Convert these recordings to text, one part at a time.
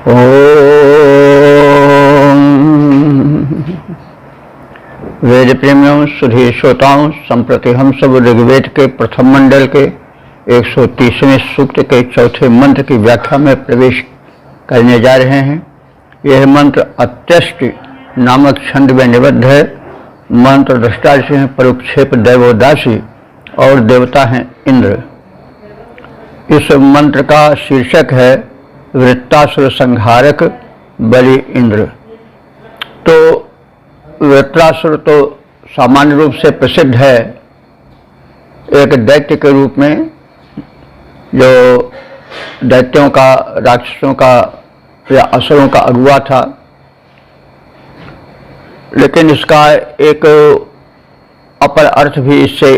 ओम वेद प्रेमियों, सुधी श्रोताओं, संप्रति हम सब ऋग्वेद के प्रथम मंडल के 130वें सूक्त के चौथे मंत्र की व्याख्या में प्रवेश करने जा रहे हैं। यह मंत्र अत्यष्टि नामक छंद में निबद्ध है। मंत्र दृष्टा से हैं परोक्षेप दैवोदासी और देवता हैं इंद्र। इस मंत्र का शीर्षक है वृत्रासुर संहारक बलि इंद्र। तो वृत्रासुर तो सामान्य रूप से प्रसिद्ध है, एक दैत्य के रूप में जो दैत्यों का, राक्षसों का या असुरों का अगुआ था। लेकिन इसका एक अपर अर्थ भी इससे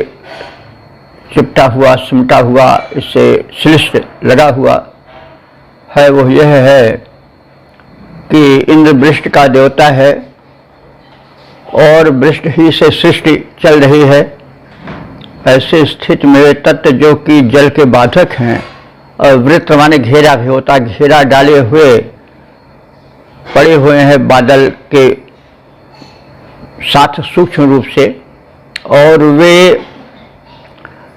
चिपटा हुआ, सिमटा हुआ, इससे श्लिष्ट लगा हुआ है। वो यह है कि इंद्र वृष्टि का देवता है और वृष्टि ही से सृष्टि चल रही है। ऐसे स्थिति में तत्व जो कि जल के बाधक हैं, और वृत्त माने घेरा भी होता, घेरा डाले हुए पड़े हुए हैं बादल के साथ सूक्ष्म रूप से, और वे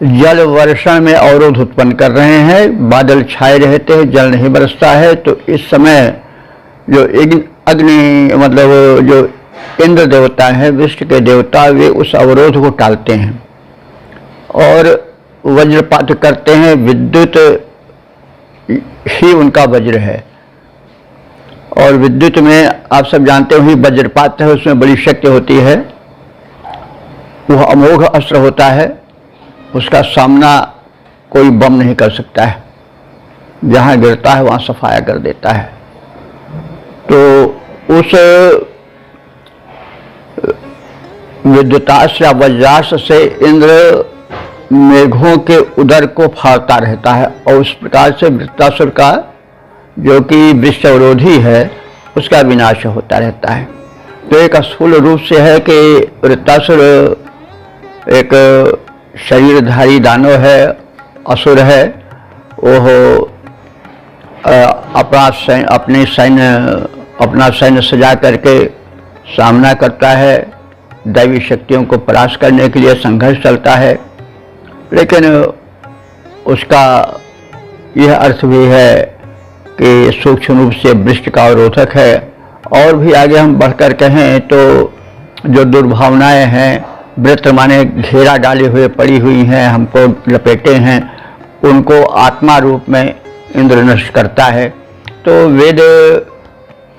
जल वर्षण में अवरोध उत्पन्न कर रहे हैं। बादल छाए रहते हैं, जल नहीं बरसता है। तो इस समय जो अग्नि मतलब जो इंद्र देवता है, विष्णु के देवता, वे उस अवरोध को टालते हैं और वज्रपात करते हैं। विद्युत ही उनका वज्र है, और विद्युत में आप सब जानते हो ही वज्रपात है, उसमें बड़ी शक्ति होती है। वह अमोघ अस्त्र होता है, उसका सामना कोई बम नहीं कर सकता है। जहाँ गिरता है वहाँ सफाया कर देता है। तो उस विद्युतास्त्र या वज्रास्त्र से इंद्र मेघों के उदर को फाड़ता रहता है, और उस प्रकार से वृत्रासुर का, जो कि वृक्ष अवरोधी है, उसका विनाश होता रहता है। तो एक स्थूल रूप से है कि वृत्रासुर एक शरीरधारी दानव है, असुर है। वह अपना सैन्य सजा करके सामना करता है। दैवी शक्तियों को परास्त करने के लिए संघर्ष चलता है। लेकिन उसका यह अर्थ भी है कि सूक्ष्म रूप से वृष्टि का अवरोधक है। और भी आगे हम बढ़कर कहें तो जो दुर्भावनाएं हैं, वृत्त माने घेरा डाले हुए पड़ी हुई हैं, हमको लपेटे हैं, उनको आत्मा रूप में इंद्र नष्ट करता है। तो वेद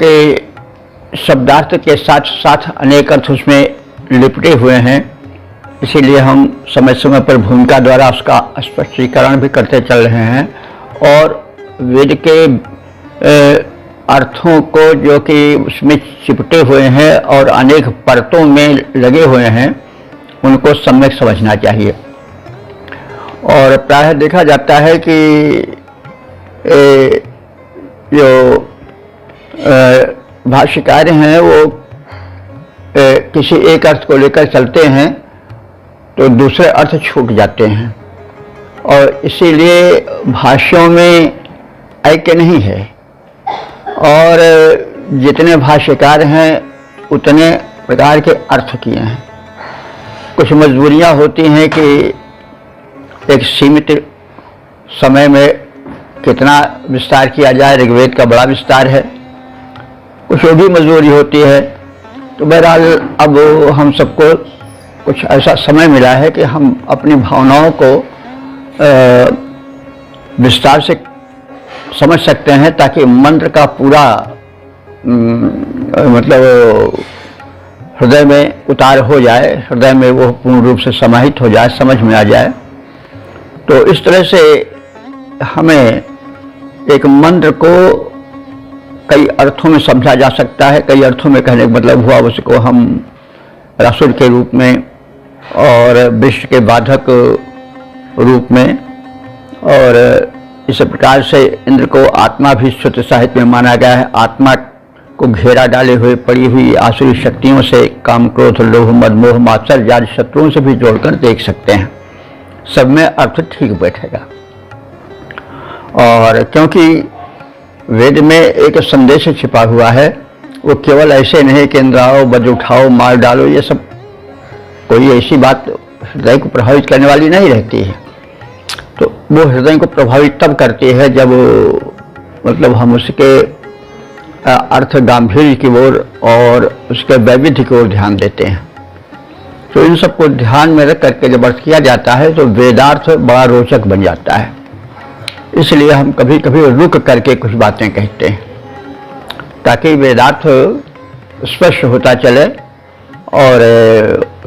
के शब्दार्थ के साथ साथ अनेक अर्थ उसमें लिपटे हुए हैं। इसीलिए हम समय समय पर भूमिका द्वारा उसका स्पष्टीकरण भी करते चल रहे हैं, और वेद के अर्थों को जो कि उसमें चिपटे हुए हैं और अनेक परतों में लगे हुए हैं, उनको सम्यक समझना चाहिए। और प्रायः देखा जाता है कि जो भाष्यकार हैं वो किसी एक अर्थ को लेकर चलते हैं तो दूसरे अर्थ छूट जाते हैं, और इसीलिए भाष्यों में ऐक्य नहीं है। और जितने भाष्यकार हैं उतने प्रकार के अर्थ किए हैं। कुछ मजबूरियां होती हैं कि एक सीमित समय में कितना विस्तार किया जाए, ऋग्वेद का बड़ा विस्तार है। कुछ वो भी मजबूरी होती है। तो बहरहाल अब हम सबको कुछ ऐसा समय मिला है कि हम अपनी भावनाओं को विस्तार से समझ सकते हैं, ताकि मंत्र का पूरा मतलब हृदय में उतार हो जाए, हृदय में वो पूर्ण रूप से समाहित हो जाए, समझ में आ जाए। तो इस तरह से हमें एक मंत्र को कई अर्थों में समझा जा सकता है। कई अर्थों में कहने का मतलब हुआ उसको हम असुर के रूप में और विश्व के बाधक रूप में, और इस प्रकार से इंद्र को आत्मा भी श्रुति साहित्य में माना गया है। आत्मा को घेरा डाले हुए पड़ी हुई आसुरी शक्तियों से, काम क्रोध लोभ मद मोह मात्सर्य आदि शत्रुओं से भी जोड़कर देख सकते हैं। सब में अर्थ ठीक बैठेगा। और क्योंकि वेद में एक संदेश छिपा हुआ है। वो केवल ऐसे नहीं कि इंद्र आओ, वज्र उठाओ, मार डालो, ये सब कोई ऐसी बात हृदय को प्रभावित करने वाली नहीं रहती है। तो वो हृदय को प्रभावित तब करती है जब मतलब हम उसके अर्थ गांभीर्य की ओर और उसके वैविध्य की ओर ध्यान देते हैं। तो इन सबको ध्यान में रख करके जब अर्थ किया जाता है तो वेदार्थ बड़ा रोचक बन जाता है। इसलिए हम कभी कभी रुक करके कुछ बातें कहते हैं ताकि वेदार्थ स्पष्ट होता चले और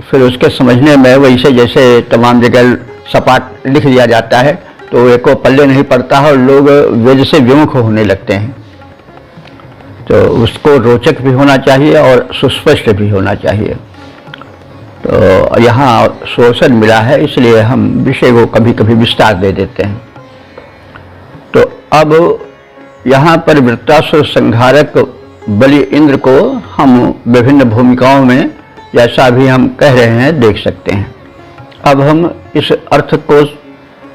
फिर उसके समझने में वैसे जैसे तमाम जगह सपाट लिख दिया जाता है तो एक को पल्ले नहीं पड़ता है और लोग वेद से विमुख होने लगते हैं। तो उसको रोचक भी होना चाहिए और सुस्पष्ट भी होना चाहिए। तो यहाँ सोर्सन मिला है, इसलिए हम विषय को कभी कभी विस्तार दे देते हैं। तो अब यहाँ पर वृत्तासुर संहारक बलि इंद्र को हम विभिन्न भूमिकाओं में जैसा भी हम कह रहे हैं देख सकते हैं। अब हम इस अर्थ को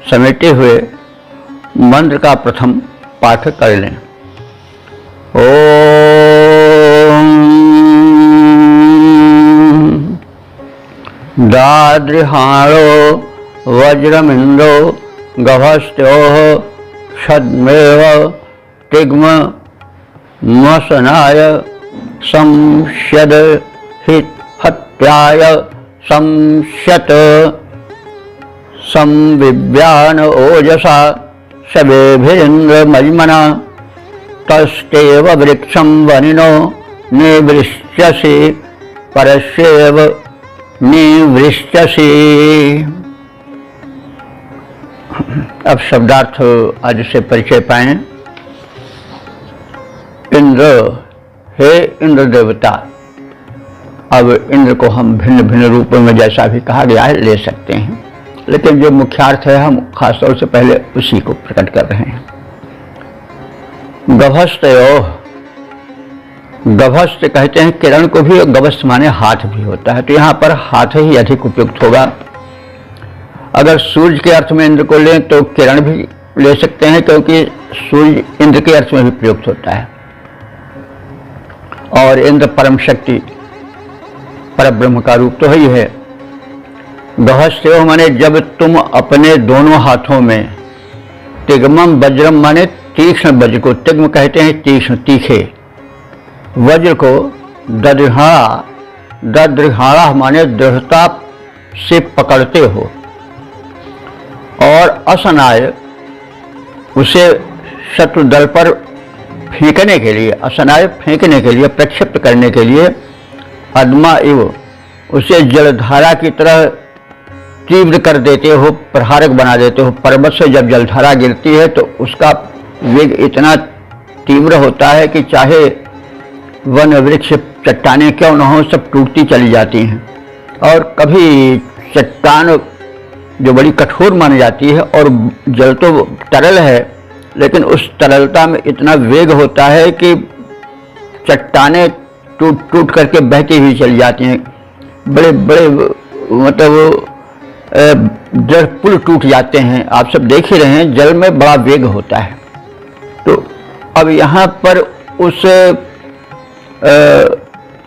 समेटे हुए मंत्र का प्रथम पाठ कर लें। ओम दादृहाणो वज्रमिंद्रो गभस्त्योः षद्मेव तिग्म मसनाय संश्यद हत्याय संशत संविव्यान ओजसा शवेभिरिंद्र मजमना तस्तेव वृक्षं वनिनो निवृश्यसि परस्येव निवृश्यसि। अब शब्दार्थ आज से परिचय पाएं। इंद्र, हे इंद्र देवता। अब इंद्र को हम भिन्न भिन्न रूपों में जैसा भी कहा गया है ले सकते हैं, लेकिन जो मुख्यार्थ है हम खासतौर से पहले उसी को प्रकट कर रहे हैं। गभस्तयोः, गभस्त कहते हैं किरण को भी, गभस्त माने हाथ भी होता है, तो यहाँ पर हाथ ही अधिक उपयुक्त होगा। अगर सूर्य के अर्थ में इंद्र को लें तो किरण भी ले सकते हैं, क्योंकि सूर्य इंद्र के अर्थ में भी प्रयुक्त होता है। और इंद्र परम शक्ति परब्रह्म का रूप तो ही है। गहस्त्योः माने जब तुम अपने दोनों हाथों में, तिग्मम वज्रम माने तीक्ष्ण वज्र को, तिग्म कहते हैं तीक्ष्ण तीखे, वज्र को ददृढ़ा, ददृढ़ा माने दृढ़ता से पकड़ते हो, और असनाय उसे शत्रु दल पर फेंकने के लिए, असनाय फेंकने के लिए, प्रक्षिप्त करने के लिए, अदमा इव उसे जलधारा की तरह तीव्र कर देते हो, प्रहारक बना देते हो। पर्वत से जब जलधारा गिरती है तो उसका वेग इतना तीव्र होता है कि चाहे वन वृक्ष चट्टानें क्यों न हो, सब टूटती चली जाती हैं। और कभी चट्टान जो बड़ी कठोर मानी जाती है और जल तो तरल है, लेकिन उस तरलता में इतना वेग होता है कि चट्टानें टूट टूट करके बहती हुई चली जाती हैं। बड़े बड़े मतलब जल पुल टूट जाते हैं। आप सब देख ही रहे हैं, जल में बड़ा वेग होता है। तो अब यहाँ पर उस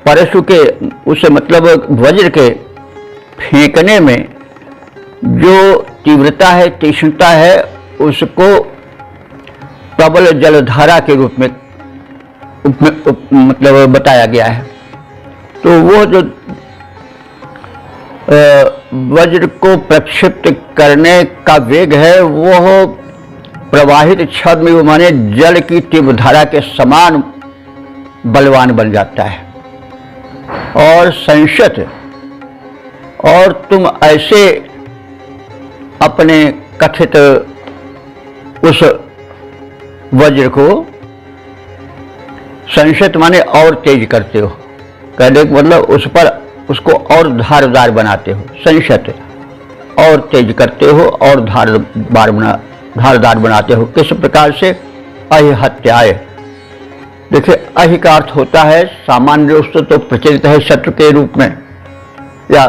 परशु के, उस मतलब वज्र के फेंकने में जो तीव्रता है, तीक्ष्णता है, उसको प्रबल जलधारा के रूप में मतलब बताया गया है। तो वो जो वज्र को प्रक्षिप्त करने का वेग है, वो प्रवाहित छद्म माने जल की तीव्र धारा के समान बलवान बन जाता है। और संशत, और तुम ऐसे अपने कथित उस वज्र को, संशत माने और तेज करते हो, कहने का मतलब उस पर उसको और धारदार बनाते हो। संशत और तेज करते हो और धारदार बनाते हो। किस प्रकार से? अहि हत्याय। देखिए, अहि का अर्थ होता है सामान्य रूप से तो प्रचलित है शत्रु के रूप में, या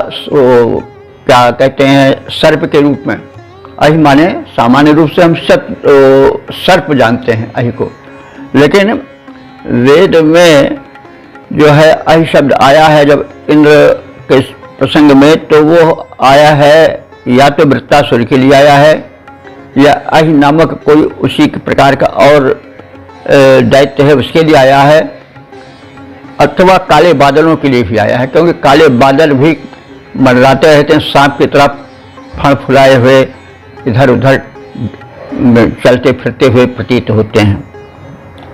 क्या कहते हैं सर्प के रूप में। अहि माने सामान्य रूप से हम सर्प जानते हैं अहि को, लेकिन वेद में जो है अहि शब्द आया है जब इंद्र के प्रसंग में, तो वो आया है या तो वृत्तासुर के लिए आया है, या अहि नामक कोई उसी प्रकार का और दैत्य है उसके लिए आया है, अथवा काले बादलों के लिए भी आया है, क्योंकि काले बादल भी मंडराते रहते हैं, सांप की तरफ फण फुलाए हुए इधर उधर चलते फिरते हुए प्रतीत होते हैं।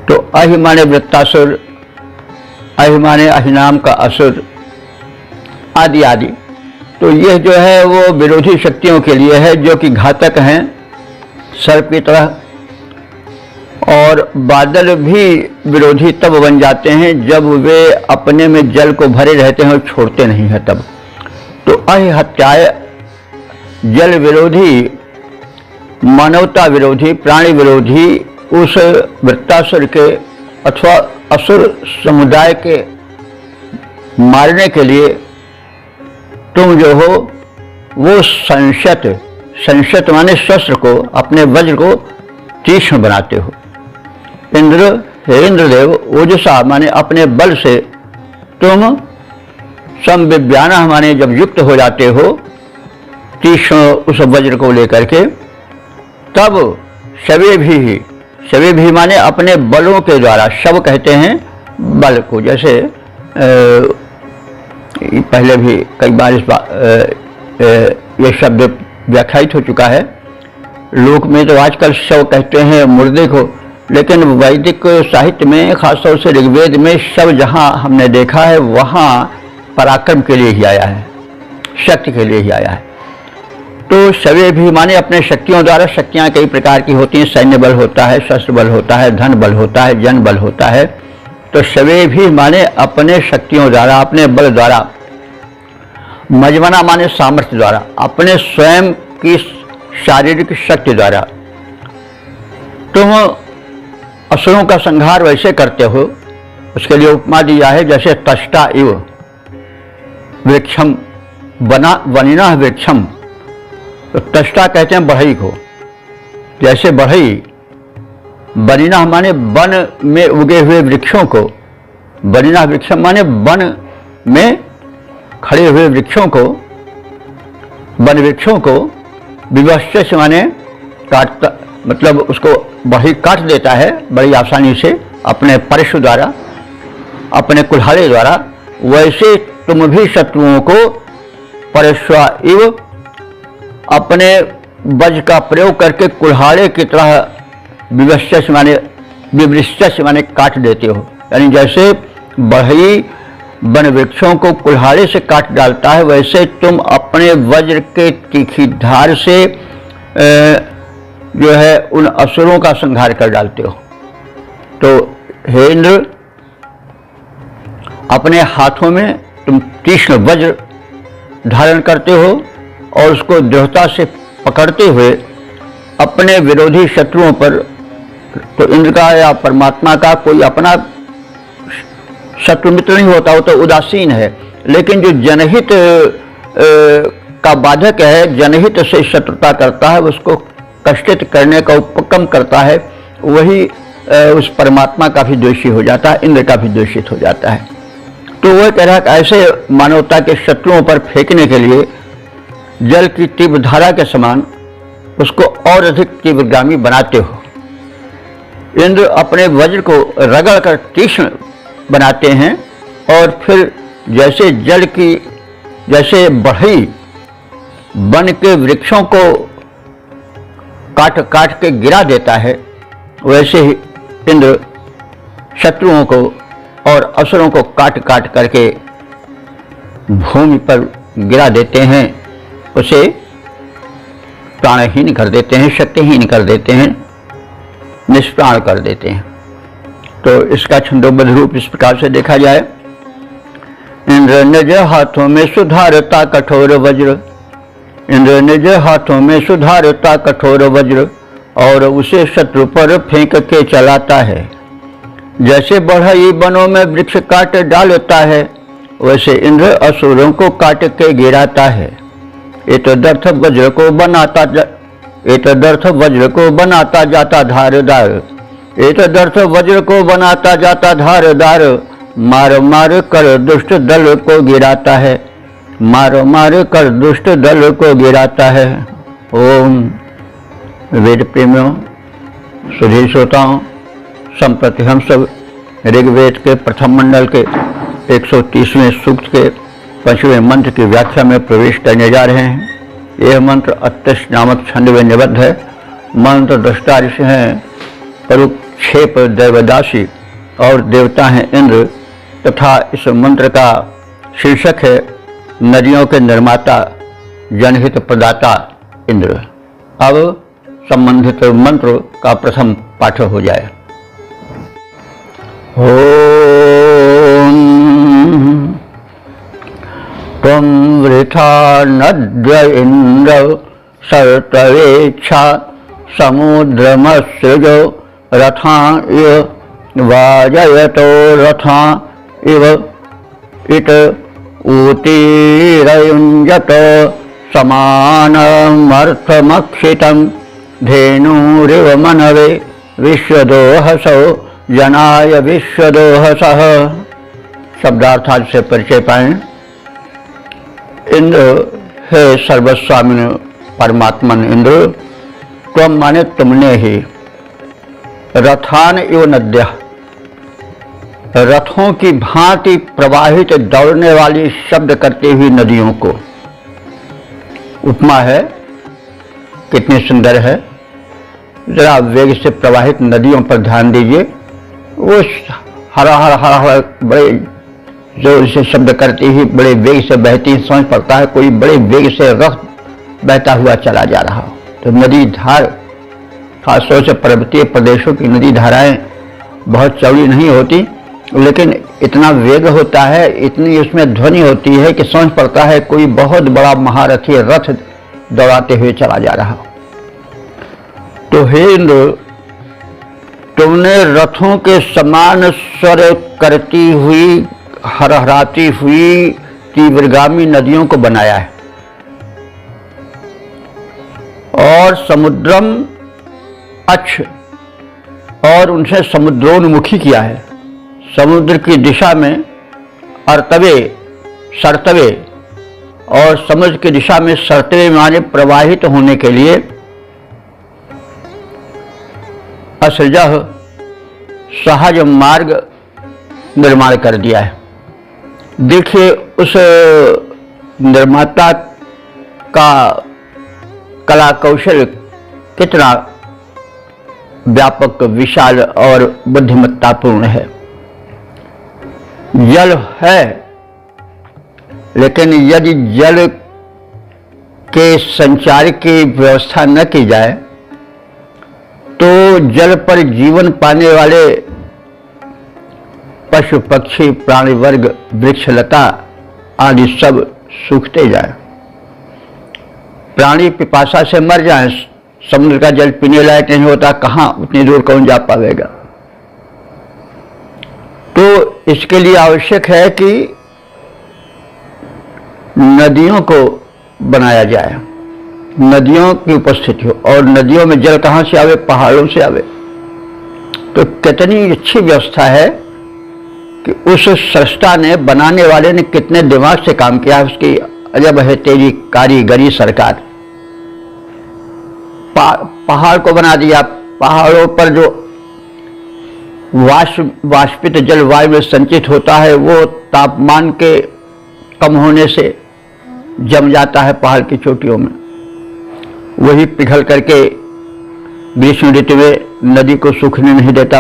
तो अहि माने वृत्तासुर, अहि माने अहिनाम का असुर आदि आदि। तो यह जो है वो विरोधी शक्तियों के लिए है जो कि घातक हैं सर्प की तरह, और बादल भी विरोधी तब बन जाते हैं जब वे अपने में जल को भरे रहते हैं और छोड़ते नहीं हैं तब। तो अहि हत्याय जल विरोधी, मानवता विरोधी, प्राणी विरोधी उस वृत्तासुर के अथवा असुर समुदाय के मारने के लिए तुम जो हो वो संशत माने शस्त्र को, अपने वज्र को तीक्ष्ण बनाते हो। इंद्र, हे इंद्रदेव, ओजसा माने अपने बल से तुम समविज्ञान माने जब युक्त हो जाते हो तीक्ष्ण उस वज्र को लेकर के, तब शवे भी माने अपने बलों के द्वारा, शव कहते हैं बल को, जैसे पहले भी कई बार ये शब्द व्याख्यायित हो चुका है। लोक में तो आजकल शव कहते हैं मुर्दे को, लेकिन वैदिक साहित्य में खासतौर से ऋग्वेद में शव जहाँ हमने देखा है वहाँ पराक्रम के लिए ही आया है, शक्ति के लिए ही आया है। तो शवे भी माने अपने शक्तियों द्वारा, शक्तियाँ कई प्रकार की होती हैं, सैन्य बल होता है, शस्त्र बल होता है, धन बल होता है, जन बल होता है। तो शवे भी माने अपने शक्तियों द्वारा, अपने बल द्वारा, मजमना माने सामर्थ्य द्वारा, अपने स्वयं की शारीरिक शक्ति द्वारा तुम असुरों का संहार वैसे करते हो। उसके लिए उपमा दिया है जैसे तष्टा इव वृक्षम वनिना वृक्षम। तो तष्टा कहते हैं बढ़ई को, जैसे बढ़ई, बनिना माने वन में उगे हुए वृक्षों को, बनिना वृक्षम माने वन में खड़े हुए वृक्षों को, वन वृक्षों को, विवश्च माने काटता, मतलब उसको बढ़ई काट देता है बड़ी आसानी से अपने परशु द्वारा, अपने कुल्हाड़े द्वारा। वैसे तुम भी शत्रुओं को परश्वा इव अपने वज्र का प्रयोग करके कुल्हाड़े की तरह विवश्च माने काट देते हो। यानी जैसे बढ़ई वन वृक्षों को कुल्हाड़े से काट डालता है, वैसे तुम अपने वज्र के तीखी धार से जो है उन असुरों का संहार कर डालते हो। तो हे इंद्र, अपने हाथों में तुम तीक्ष्ण वज्र धारण करते हो और उसको दृढ़ता से पकड़ते हुए अपने विरोधी शत्रुओं पर, तो इंद्र का या परमात्मा का कोई अपना शत्रु मित्र नहीं होता, वो तो उदासीन है, लेकिन जो जनहित का बाधक है, जनहित से शत्रुता करता है, उसको कष्टित करने का उपक्रम करता है, वही उस परमात्मा का भी द्वेषी हो जाता है, इंद्र का भी द्वेषित हो जाता है। तो वह कह रहा है ऐसे मानवता के शत्रुओं पर फेंकने के लिए जल की तीव्र धारा के समान उसको और अधिक तीव्रगामी बनाते हो। इंद्र अपने वज्र को रगड़ कर तीक्ष्ण बनाते हैं और फिर जैसे जल की, जैसे बढ़ई वन के वृक्षों को काट काट के गिरा देता है, वैसे ही इंद्र शत्रुओं को और असुरों को काट काट करके भूमि पर गिरा देते हैं, उसे प्राणहीन कर देते हैं, शक्तिहीन कर देते हैं, निष्प्राण कर देते हैं। तो इसका छंदोबद्ध रूप इस प्रकार से देखा जाए। इंद्र निज हाथों में सुधारता कठोर वज्र, इंद्र निज हाथों में सुधारता कठोर वज्र और उसे शत्रु पर फेंक के चलाता है। जैसे बढ़ई वनों में वृक्ष काट डालता है, वैसे इंद्र असुरों को काट के गिराता है। एतदर्थ वज्र को बनाता जाता धारदार, एतदर्थ वज्र को बनाता जाता धारदार, मार मार कर दुष्ट दल को गिराता है, मार मार कर दुष्ट दल को गिराता है। ओम। वेद प्रेमियों, सुधीर श्रोताओं, संप्रति हम सब ऋग्वेद के प्रथम मंडल के 130वें सूक्त के 5वें मंत्र की व्याख्या में प्रवेश करने जा रहे हैं। यह मंत्र अत्यष्ट नामक छंद में निबद्ध है। मंत्र दृष्टा ऋषि हैं परुक्षेप देवदासी और देवता हैं इंद्र, तथा इस मंत्र का शीर्षक है नदियों के निर्माता जनहित प्रदाता इंद्र। अब संबंधित मंत्र का प्रथम पाठ हो जाए। ओम त्वं वृथा नद्य इंद्र सर्तवेक्षा समुद्रमसृजो रथा इव वाजयतो रथा इव इत ऊतीरयुञ्जत समानमर्थमक्षितं धेनुरिव मनवे विश्वदोहसो जनाय विश्वदोहसः। शब्दार्थात से परिचय पाएं। इंद्र हे सर्वस्वामिन परमात्मन इंद्र, त्वम माने तुमने ही, रथान इव नद्य, रथों की भांति प्रवाहित दौड़ने वाली शब्द करती हुई नदियों को, उपमा है, कितनी सुंदर है। जरा वेग से प्रवाहित नदियों पर ध्यान दीजिए। वो हरा हरा हरा हरा बड़े जोर से शब्द करती ही बड़े वेग से बहती, समझ पड़ता है कोई बड़े वेग से रथ बहता हुआ चला जा रहा हो। तो नदी धार, खासतौर से पर्वतीय प्रदेशों की नदी धाराएं बहुत चौड़ी नहीं होती, लेकिन इतना वेग होता है, इतनी उसमें ध्वनि होती है कि समझ पड़ता है कोई बहुत बड़ा महारथी रथ दौड़ाते हुए चला जा रहा हो। तो हे इंद्र, तुमने रथों के समान स्वर करती हुई, हरहराती हुई तीव्रगामी नदियों को बनाया है और समुद्रम अक्ष, और उनसे समुद्रोन्मुखी किया है। समुद्र की दिशा में अर्तवे, सरतवे, और समुद्र की दिशा में सरतवे माने प्रवाहित होने के लिए असृजः सहज मार्ग निर्माण कर दिया है। देखिए उस निर्माता का कला कौशल कितना व्यापक, विशाल और बुद्धिमत्तापूर्ण है। जल है, लेकिन यदि जल के संचार की व्यवस्था न की जाए तो जल पर जीवन पाने वाले पशु पक्षी प्राणी वर्ग वृक्षलता आदि सब सूखते जाए, प्राणी पिपासा से मर जाएं। समुद्र का जल पीने लायक नहीं होता, कहाँ उतनी दूर कौन जा पाएगा। तो इसके लिए आवश्यक है कि नदियों को बनाया जाए, नदियों की उपस्थिति हो। और नदियों में जल कहाँ से आवे? पहाड़ों से आवे। तो कितनी अच्छी व्यवस्था है कि उस सृष्टा ने, बनाने वाले ने कितने दिमाग से काम किया। उसकी अजब है तेरी कारीगरी सरकार। पहाड़ को बना दिया, पहाड़ों पर जो वाष्पित जल वायु में संचित होता है वो तापमान के कम होने से जम जाता है पहाड़ की चोटियों में, वही पिघल करके ग्रीष्म ऋतु में नदी को सूखने नहीं देता।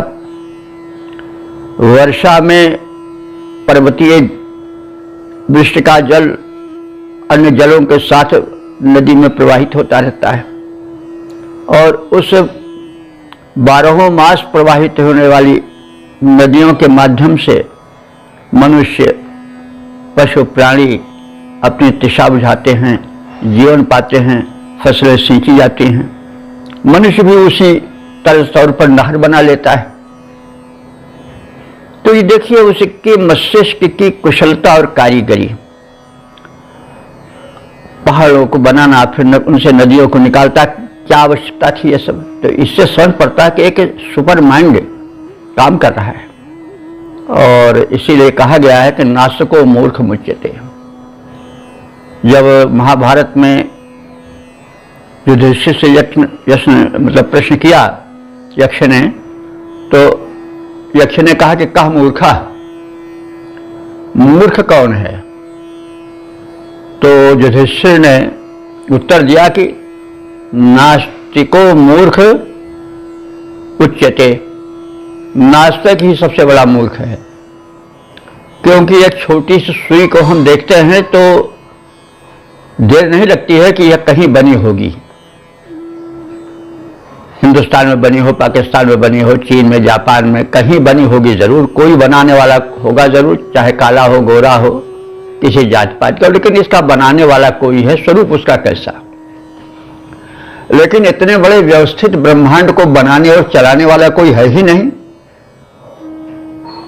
वर्षा में पर्वतीय वृष्टि का जल अन्य जलों के साथ नदी में प्रवाहित होता रहता है और उस 12 मास प्रवाहित होने वाली नदियों के माध्यम से मनुष्य, पशु, प्राणी अपनी तृषा बुझाते हैं, जीवन पाते हैं, फसलें सींची जाती हैं। मनुष्य भी उसी तौर पर नहर बना लेता है। तो ये देखिए उसके मस्तिष्क की कुशलता और कारीगरी। पहाड़ों को बनाना, फिर उनसे नदियों को निकालता क्या आवश्यकता थी ये सब। तो इससे समझ पड़ता है कि एक सुपर माइंड काम कर रहा है, और इसीलिए कहा गया है कि नास्तिको मूर्ख मुच्यते। जब महाभारत में युधिष्ठिर से यक्ष मतलब प्रश्न किया यक्ष ने, तो यक्ष ने कहा कि कह मूर्खा, मूर्ख कौन है? तो युधिष्ठिर ने उत्तर दिया कि नास्तिको मूर्ख उच्यते, नास्तिक ही सबसे बड़ा मूर्ख है। क्योंकि एक छोटी सी सुई को हम देखते हैं तो देर नहीं लगती है कि यह कहीं बनी होगी, हिंदुस्तान में बनी हो, पाकिस्तान में बनी हो, चीन में, जापान में, कहीं बनी होगी जरूर, कोई बनाने वाला होगा जरूर, चाहे काला हो, गोरा हो, किसी जात पात का, लेकिन इसका बनाने वाला कोई है, स्वरूप उसका कैसा। लेकिन इतने बड़े व्यवस्थित ब्रह्मांड को बनाने और चलाने वाला कोई है ही नहीं।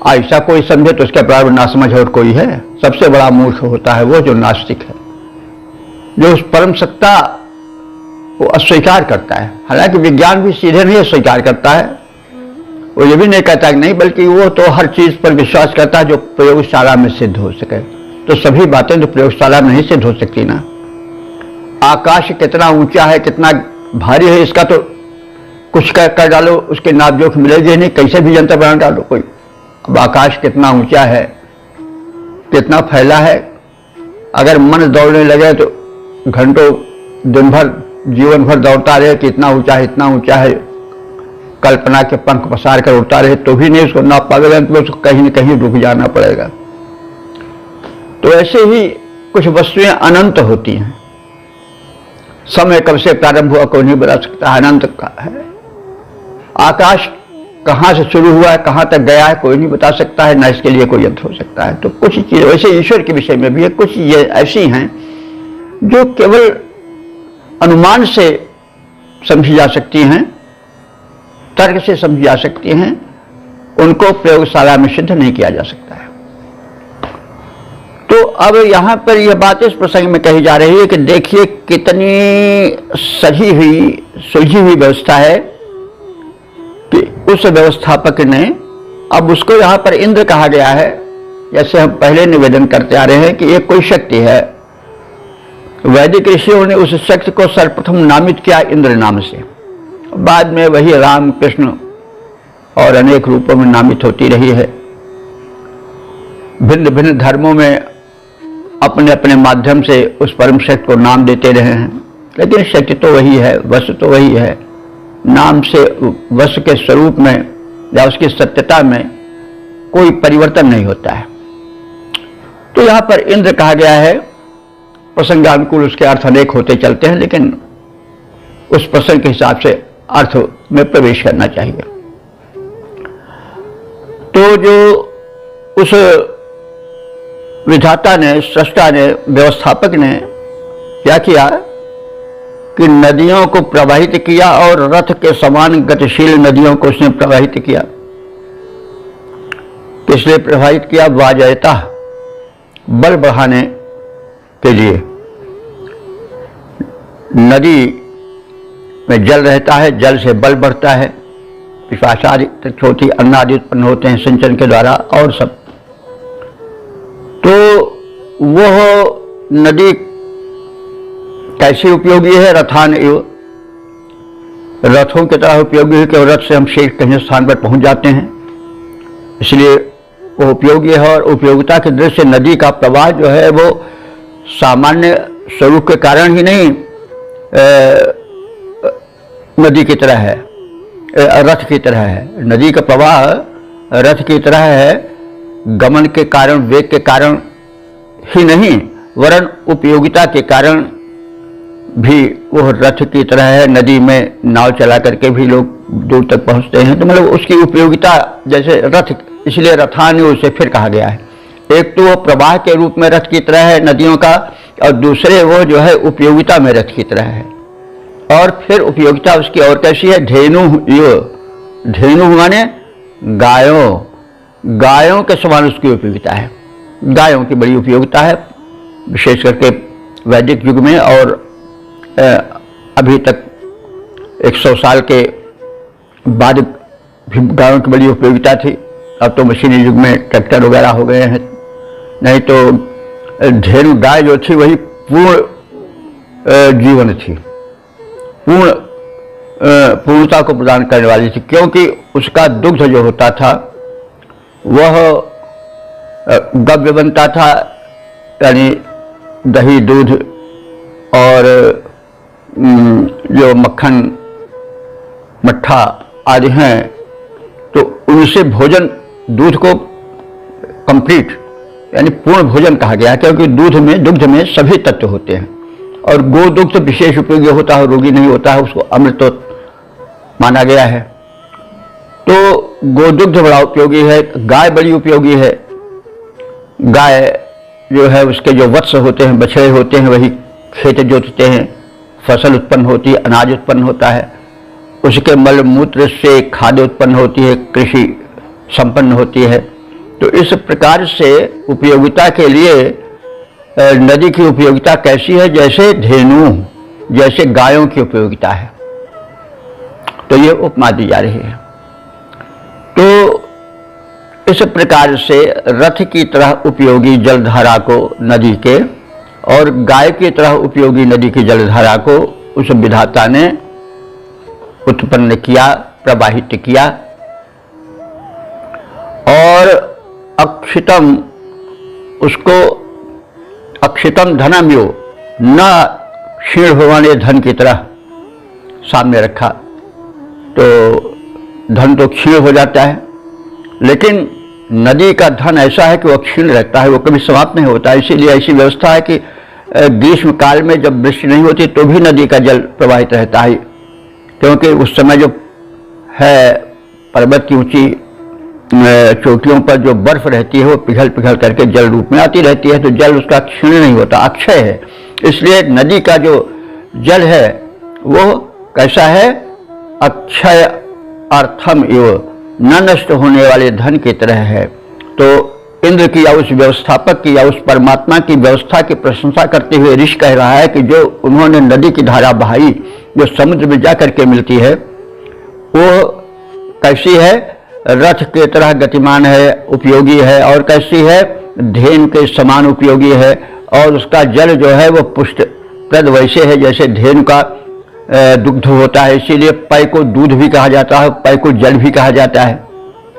ऐसा कोई समझे तो उसके प्रारंभ ना समझ और कोई है। सबसे बड़ा मूर्ख होता है वो जो नास्तिक है, जो उस परम सत्ता को अस्वीकार करता है। हालांकि विज्ञान भी सीधे नहीं अस्वीकार करता है, वो ये भी नहीं कहता कि नहीं, बल्कि वो तो हर चीज पर विश्वास करता है जो प्रयोगशाला में सिद्ध हो सके। तो सभी बातें तो प्रयोगशाला में नहीं सिद्ध हो सकती ना। आकाश कितना ऊंचा है, कितना भारी है, इसका तो कुछ कर डालो, उसके नापजोख मिलेगी नहीं, कैसे भी यंत्र बना डालो कोई। अब आकाश कितना ऊंचा है, कितना फैला है, अगर मन दौड़ने लगे तो घंटों दिन भर जीवन भर दौड़ता रहे कि इतना ऊंचा है, इतना ऊंचा है, कल्पना के पंख पसार कर उड़ता रहे तो भी नहीं उसको नाप पाएगा, तो उसको कहीं न कहीं रुक जाना पड़ेगा। तो ऐसे ही कुछ वस्तुएं अनंत होती हैं। समय कब से प्रारंभ हुआ कोई नहीं बता सकता, अनंत का है। आकाश कहां से शुरू हुआ है, कहां तक गया है, कोई नहीं बता सकता है, ना इसके लिए कोई यंत्र हो सकता है। तो कुछ चीजें वैसे ईश्वर के विषय में भी है, कुछ चीजें ऐसी हैं जो केवल अनुमान से समझी जा सकती हैं, तर्क से समझी जा सकती हैं, उनको प्रयोगशाला में सिद्ध नहीं किया जा सकता है। तो अब यहां पर यह बात इस प्रसंग में कही जा रही है कि देखिए कितनी सजी हुई सुलझी हुई व्यवस्था है कि उस व्यवस्थापक ने, अब उसको यहां पर इंद्र कहा गया है। जैसे हम पहले निवेदन करते आ रहे हैं कि एक कोई शक्ति है, वैदिक ऋषियों ने उस शक्ति को सर्वप्रथम नामित किया इंद्र नाम से, बाद में वही राम कृष्ण और अनेक रूपों में नामित होती रही है। भिन्न भिन्न धर्मों में अपने अपने माध्यम से उस परम शक्ति को नाम देते रहे हैं, लेकिन शक्ति तो वही है, वस्तु तो वही है। नाम से वस्तु के स्वरूप में या उसकी सत्यता में कोई परिवर्तन नहीं होता है। तो यहां पर इंद्र कहा गया है, प्रसंगानुकूल उसके अर्थ अनेक होते चलते हैं, लेकिन उस प्रसंग के हिसाब से अर्थ में प्रवेश करना चाहिए। तो जो उस विधाता ने, सृष्टा ने, व्यवस्थापक ने क्या किया कि नदियों को प्रवाहित किया और रथ के समान गतिशील नदियों को उसने प्रवाहित किया। किसलिए प्रवाहित किया? वाजयता, बल बढ़ाने के लिए। नदी में जल रहता है, जल से बल बढ़ता है, पिपासादि होती, अन्न आदि उत्पन्न होते हैं सिंचन के द्वारा और सब। तो वह नदी कैसे उपयोगी है? रथान एव, रथों की तरह उपयोगी है कि रथ से हम शीघ्र कहीं स्थान पर पहुंच जाते हैं, इसलिए वो उपयोगी है। और उपयोगिता के दृष्टि से नदी का प्रवाह जो है वो सामान्य स्वरूप के कारण ही नहीं नदी की तरह है, रथ की तरह है। नदी का प्रवाह रथ की तरह है, गमन के कारण, वेग के कारण ही नहीं, वरन उपयोगिता के कारण भी वह रथ की तरह है। नदी में नाव चला करके भी लोग दूर तक पहुंचते हैं, तो मतलब उसकी उपयोगिता जैसे रथ, इसलिए रथान उसे फिर कहा गया है। एक तो वो प्रवाह के रूप में रथ की तरह है नदियों का, और दूसरे वो जो है उपयोगिता में रथ की तरह है। और फिर उपयोगिता उसकी और कैसी है? धेनु, धेनु माने गायों, गायों के समान उसकी उपयोगिता है। गायों की बड़ी उपयोगिता है, विशेष करके वैदिक युग में और अभी तक 100 साल के बाद भी गायों की बड़ी उपयोगिता थी। अब तो मशीनी युग में ट्रैक्टर वगैरह हो गए हैं, नहीं तो धेनु गाय जो थी वही पूर्ण जीवन थी, पूर्णता को प्रदान करने वाली थी, क्योंकि उसका दुग्ध जो होता था वह गव्य बनता था, यानी दही, दूध और जो मक्खन, मट्ठा आदि हैं, तो उनसे भोजन, दूध को कंप्लीट यानी पूर्ण भोजन कहा गया, क्योंकि दुग्ध में सभी तत्व होते हैं। और गोदुग्ध विशेष उपयोगी होता है, रोगी नहीं होता है, उसको अमृत माना गया है। तो गोदुग्ध बड़ा उपयोगी है, गाय बड़ी उपयोगी है। गाय जो है उसके जो वत्स होते हैं, बछड़े होते हैं, वही खेत जोतते हैं, फसल उत्पन्न होती है, अनाज उत्पन्न होता है, उसके मल मूत्र से खाद्य उत्पन्न होती है, कृषि संपन्न होती है। तो इस प्रकार से उपयोगिता के लिए नदी की उपयोगिता कैसी है, जैसे धेनु, जैसे गायों की उपयोगिता है। तो ये उपमा दी जा रही है। तो इस प्रकार से रथ की तरह उपयोगी जलधारा को नदी के और गाय की तरह उपयोगी नदी की जलधारा को उस विधाता ने उत्पन्न किया, प्रवाहित किया। और अक्षितम, उसको अक्षितम धनम्यो, न क्षीण होने धन की तरह सामने रखा। तो धन तो क्षीण हो जाता है, लेकिन नदी का धन ऐसा है कि वो क्षीण रहता है, वो कभी समाप्त नहीं होता। इसीलिए ऐसी व्यवस्था है कि ग्रीष्म काल में जब वृष्टि नहीं होती तो भी नदी का जल प्रवाहित रहता है, क्योंकि उस समय जो है पर्वत की ऊंची चोटियों पर जो बर्फ रहती है वो पिघल पिघल करके जल रूप में आती रहती है, तो जल उसका क्षीण नहीं होता, अक्षय है। इसलिए नदी का जो जल है वो कैसा है, अक्षय अर्थम एवं न नष्ट होने वाले धन की तरह है। तो इंद्र की या उस व्यवस्थापक की या उस परमात्मा की व्यवस्था की प्रशंसा करते हुए ऋषि कह रहा है कि जो उन्होंने नदी की धारा बहाई, जो समुद्र में जा करके मिलती है, वो कैसी है, रथ के तरह गतिमान है, उपयोगी है, और कैसी है, धेनु के समान उपयोगी है। और उसका जल जो है वो पुष्टप्रद वैसे है जैसे धेनु का दुग्ध होता है। इसीलिए पय को दूध भी कहा जाता है, पय को जल भी कहा जाता है।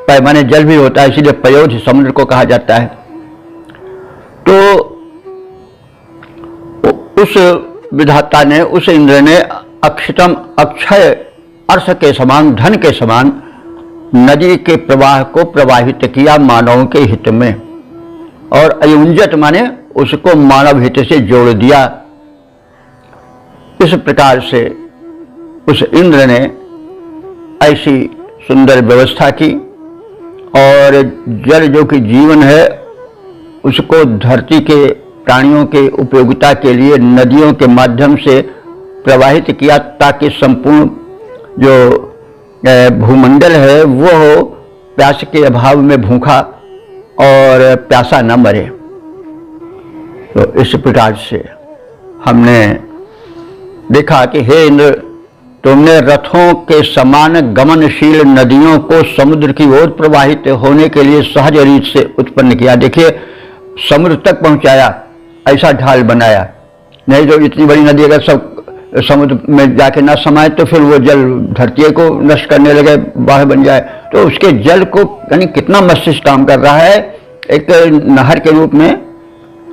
पय माने जल भी होता है, इसीलिए पयोध समुद्र को कहा जाता है। तो उस विधाता ने, उस इंद्र ने अक्षितम, अक्षय अर्थ के समान, धन के समान नदी के प्रवाह को प्रवाहित किया मानवों के हित में। और अयुंजत माने उसको मानव हित से जोड़ दिया। इस प्रकार से उस इंद्र ने ऐसी सुंदर व्यवस्था की, और जल जो कि जीवन है उसको धरती के प्राणियों के उपयोगिता के लिए नदियों के माध्यम से प्रवाहित किया, ताकि संपूर्ण जो भूमंडल है वो प्यास के अभाव में भूखा और प्यासा न मरे। तो इस प्रकार से हमने देखा कि हे इंद्र, तुमने रथों के समान गमनशील नदियों को समुद्र की ओर प्रवाहित होने के लिए सहज रीत से उत्पन्न किया। देखिए, समुद्र तक पहुंचाया, ऐसा ढाल बनाया। नहीं तो इतनी बड़ी नदी अगर सब समुद्र में जाके न समाये तो फिर वो जल धरती को नष्ट करने लगे, बाढ़ बन जाए। तो उसके जल को यानी कितना मस्तिष्क काम कर रहा है, एक नहर के रूप में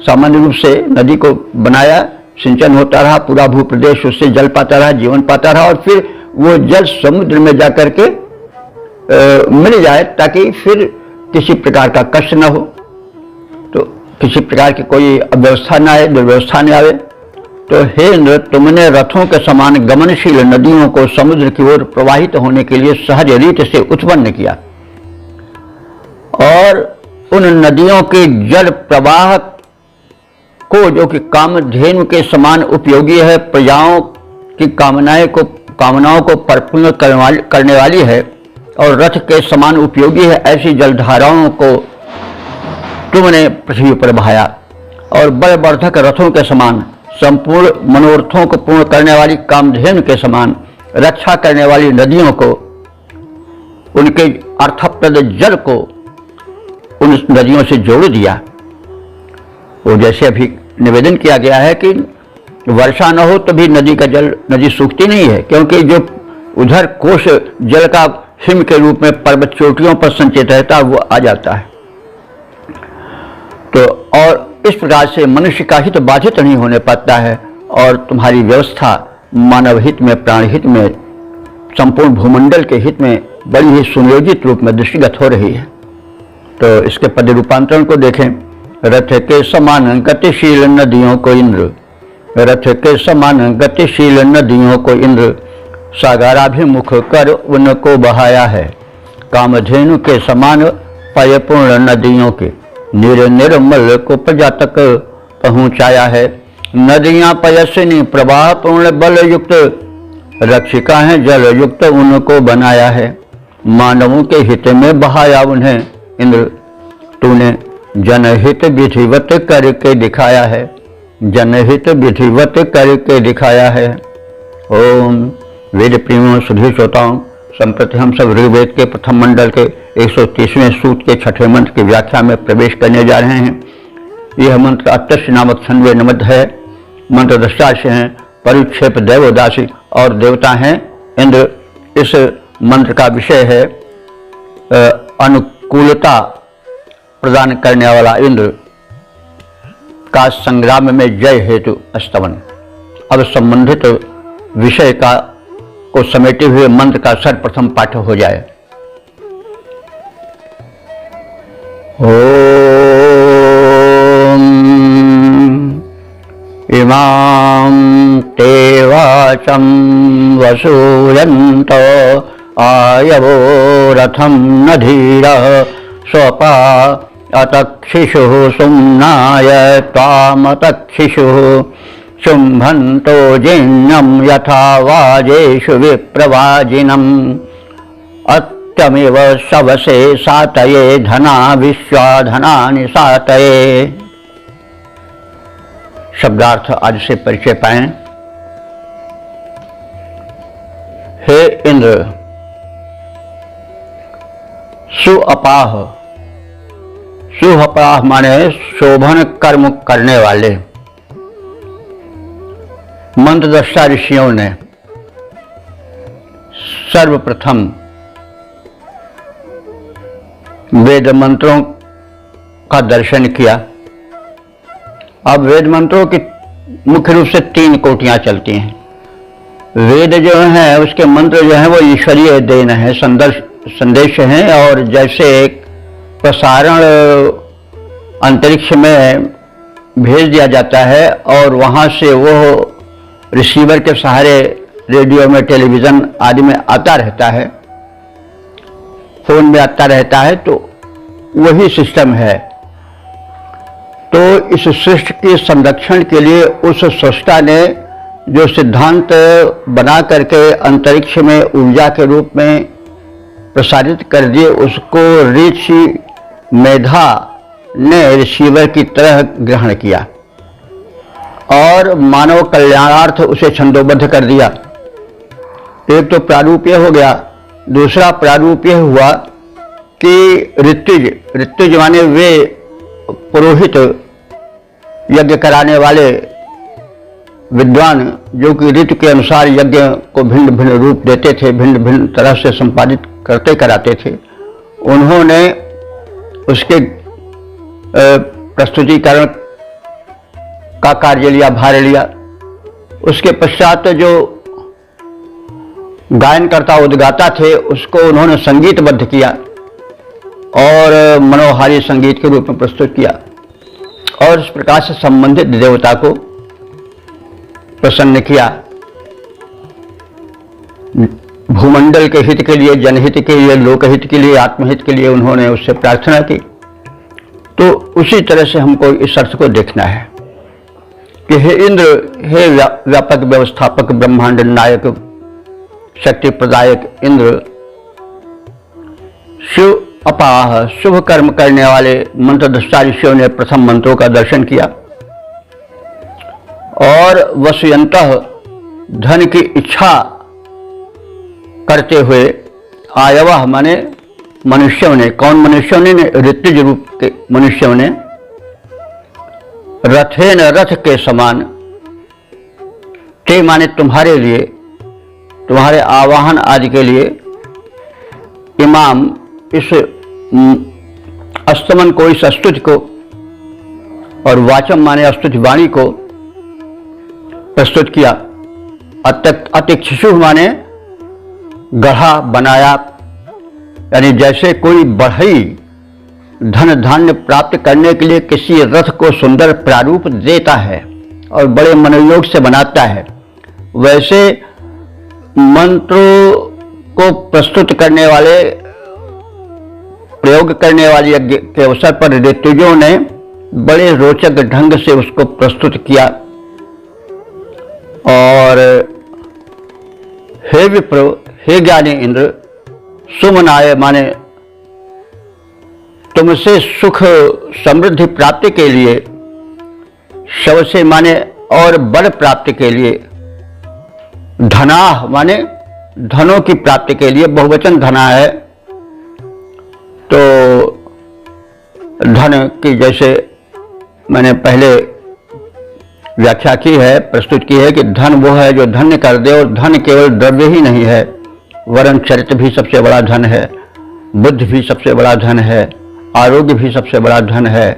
सामान्य रूप से नदी को बनाया, सिंचन होता रहा, पूरा भूप्रदेश उससे जल पाता रहा, जीवन पाता रहा, और फिर वो जल समुद्र में जाकर के मिल जाए, ताकि फिर किसी प्रकार का कष्ट न हो, तो किसी प्रकार की कोई अव्यवस्था न आए, दुर्व्यवस्था न आवे। तो हे इंद्र, तुमने रथों के समान गमनशील नदियों को समुद्र की ओर प्रवाहित होने के लिए सहज रीत से उत्पन्न किया, और उन नदियों के जल प्रवाह को, जो कि कामधेनु के समान उपयोगी है, प्रजाओं की कामनाओं को परिपूर्ण करने वाली है, और रथ के समान उपयोगी है, ऐसी जलधाराओं को तुमने पृथ्वी पर बहाया। और बलवर्धक रथों के समान, संपूर्ण मनोरथों को पूर्ण करने वाली कामधेनु के समान रक्षा करने वाली नदियों को, उनके अर्थप्रद जल को उन नदियों से जोड़ दिया। वो जैसे अभी निवेदन किया गया है कि वर्षा न हो तो भी नदी सूखती नहीं है, क्योंकि जो उधर कोष जल का हिम के रूप में पर्वत चोटियों पर संचित रहता है वो आ जाता है। तो और इस प्रकार से मनुष्य का हित बाधित नहीं होने पाता है और तुम्हारी व्यवस्था मानव हित में, प्राण हित में, संपूर्ण भूमंडल के हित में बड़ी ही सुनियोजित रूप में दृष्टिगत हो रही है। तो इसके पद रूपांतरण को देखें। रथ के समान गतिशील नदियों को इंद्र, रथ के समान गतिशील नदियों को इंद्र सागराभिमुख कर उनको बहाया है। कामधेनु के समान पयपूर्ण नदियों के निर्मल को प्रजा तक पहुँचाया है। नदियाँ पयस्विनी प्रवाह पूर्ण बल युक्त रक्षिका हैं जल युक्त उनको बनाया है। मानवों के हित में बहाया उन्हें इंद्र, तूने जनहित विधिवत करके दिखाया है, जनहित विधिवत करके दिखाया है। ओम वेद प्रेमियों सुधी श्रोताओं, संप्रति हम सब ऋग्वेद के प्रथम मंडल के 130वें सूक्त के 6ठे मंत्र की व्याख्या में प्रवेश करने जा रहे हैं। यह मंत्र अत्यस्य नामक छंदवे नमद है। मंत्र दृष्टा से हैं परिक्षेप देवदासी और देवता हैं इंद्र। इस मंत्र का विषय है अनुकूलता प्रदान करने वाला इंद्र का संग्राम में जय हेतु स्तवन। अब संबंधित विषय को समेटे हुए मंत्र का सर्वप्रथम पाठ हो जाए। ओम इमां ते वाचं वसूयन्तो आयवो रथं न धीरः स्वपा अतक्षिषुः सुम्नाय त्वामतक्षिषुः शुम्भन्तो जिन्यं यथा वाजेषु विप्रवाजिनम् अत्यमिव शवसे सातये धना विश्वाधनानि सातये। शब्दार्थ आज से परिचय पाएं। हे इंद्र, सुअपाह, सुअपाह माने शोभन कर्म करने वाले। मंत्रदृष्टा ऋषियों ने सर्वप्रथम वेद मंत्रों का दर्शन किया। अब वेद मंत्रों की मुख्य रूप से 3 कोटियां चलती हैं। वेद जो है उसके मंत्र जो है वो ईश्वरीय देन है, संदेश हैं, और जैसे एक प्रसारण अंतरिक्ष में भेज दिया जाता है और वहाँ से वो रिसीवर के सहारे रेडियो में, टेलीविज़न आदि में आता रहता है, फोन में आता रहता है, तो वही सिस्टम है। तो इस सृष्टि के संरक्षण के लिए उस सृष्टा ने जो सिद्धांत बना करके अंतरिक्ष में ऊर्जा के रूप में प्रसारित कर दिए, उसको ऋषि मेधा ने रिसीवर की तरह ग्रहण किया और मानव कल्याणार्थ उसे छंदोबद्ध कर दिया। एक तो प्रारूप यह हो गया, दूसरा प्रारूप यह हुआ कि ऋत्विज माने वे पुरोहित, यज्ञ कराने वाले विद्वान, जो कि ऋतु के अनुसार यज्ञ को भिन्न भिन्न रूप देते थे, भिन्न भिन्न तरह से संपादित कराते थे, उन्होंने उसके प्रस्तुतिकरण का कार्य लिया, भार लिया। उसके पश्चात जो गायन करता उद्गाता थे उसको उन्होंने संगीतबद्ध किया और मनोहारी संगीत के रूप में प्रस्तुत किया और इस प्रकार से संबंधित देवता को प्रसन्न किया। भूमंडल के हित के लिए, जनहित के लिए, लोकहित के लिए, आत्महित के लिए उन्होंने उससे प्रार्थना की। तो उसी तरह से हमको इस अर्थ को देखना है कि हे इंद्र, हे व्यापक व्यवस्थापक, ब्रह्मांड नायक, शक्ति प्रदायक इंद्र, शिव अपाह शुभ कर्म करने वाले मंत्रदृष्टा ऋषियों ने प्रथम मंत्रों का दर्शन किया और वसुयंतः धन की इच्छा करते हुए आयवह माने मनुष्यों ने, कौन मनुष्यों ने? ऋतुज रूप के मनुष्यों ने रथेन रथ के समान, ते माने तुम्हारे लिए, तुम्हारे आवाहन आदि के लिए, इमाम इस अस्तमन को, इस स्तुति को, और वाचम माने स्तुति वाणी को प्रस्तुत किया। अतिक्षुषु माने गढ़ा, बनाया, यानी जैसे कोई बढ़ई धन धान्य प्राप्त करने के लिए किसी रथ को सुंदर प्रारूप देता है और बड़े मनोयोग से बनाता है, वैसे मंत्रों को प्रस्तुत करने वाले, प्रयोग करने वाले यज्ञ के अवसर पर ऋतुजों ने बड़े रोचक ढंग से उसको प्रस्तुत किया। और हे विप्रो, हे ज्ञानी इंद्र, सुमनाय माने तुमसे सुख समृद्धि प्राप्ति के लिए, शव से माने और बल प्राप्ति के लिए, धनाह माने धनों की प्राप्ति के लिए, बहुवचन धना है, तो धन की जैसे मैंने पहले व्याख्या की है, प्रस्तुत की है कि धन वो है जो धन्य कर दे, और धन केवल द्रव्य ही नहीं है, वरन चरित्र भी सबसे बड़ा धन है, बुद्धि भी सबसे बड़ा धन है, आरोग्य भी सबसे बड़ा धन है।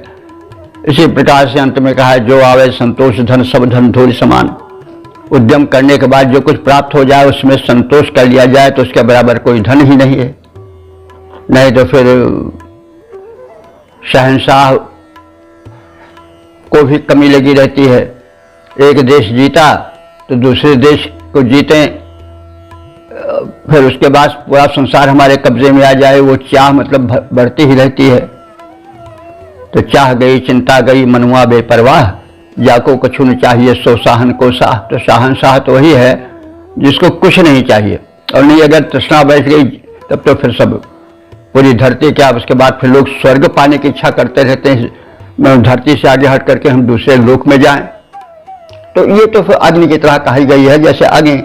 इसी प्रकार से अंत में कहा है, जो आवे संतोष धन सब धन धूल समान। उद्यम करने के बाद जो कुछ प्राप्त हो जाए उसमें संतोष कर लिया जाए तो उसके बराबर कोई धन ही नहीं है। नहीं तो फिर शहंशाह को भी कमी लगी रहती है। एक देश जीता तो दूसरे देश को जीते, फिर उसके बाद पूरा संसार हमारे कब्जे में आ जाए, वो चाह मतलब बढ़ती ही रहती है। तो चाह गई, चिंता गई, मनुआ बेपरवाह, जाको कछु न चाहिए सो साहन को साह। तो शाहनशाह तो वही है जिसको कुछ नहीं चाहिए, और नहीं अगर तृष्णा बैठ गई तब तो फिर सब पूरी धरती, क्या उसके बाद फिर लोग स्वर्ग पाने की इच्छा करते रहते हैं, धरती से आगे हट करके हम दूसरे लोक में जाएं। तो ये तो फिर अग्नि की तरह कही गई है, जैसे अग्नि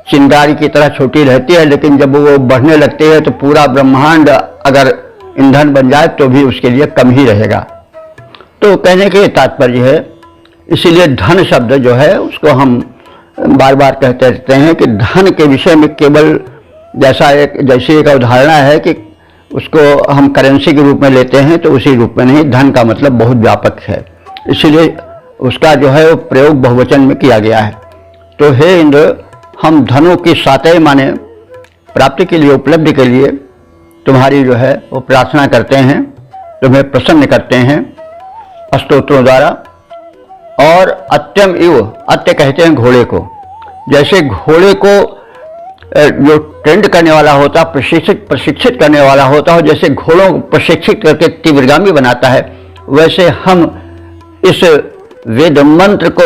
चिंगारी की तरह छोटी रहती है, लेकिन जब वो बढ़ने लगती है तो पूरा ब्रह्मांड अगर ईंधन बन जाए तो भी उसके लिए कम ही रहेगा। तो कहने के तात्पर्य है, इसीलिए धन शब्द जो है उसको हम बार बार कहते रहते हैं कि धन के विषय में केवल जैसे एक अवधारणा है कि उसको हम करेंसी के रूप में लेते हैं, तो उसी रूप में नहीं, धन का मतलब बहुत व्यापक है, इसीलिए उसका जो है वो प्रयोग बहुवचन में किया गया है। तो हे इंद्र, हम धनों की सातय माने प्राप्ति के लिए, उपलब्धि के लिए तुम्हारी जो है वो प्रार्थना करते हैं, तुम्हें प्रसन्न करते हैं स्तोत्रों द्वारा। और अत्यम इव, अत्य कहते हैं घोड़े को, जैसे घोड़े को जो ट्रेंड करने वाला होता, प्रशिक्षित करने वाला होता है, जैसे घोड़ों को प्रशिक्षित करके तीव्रगामी बनाता है, वैसे हम इस वेद मंत्र को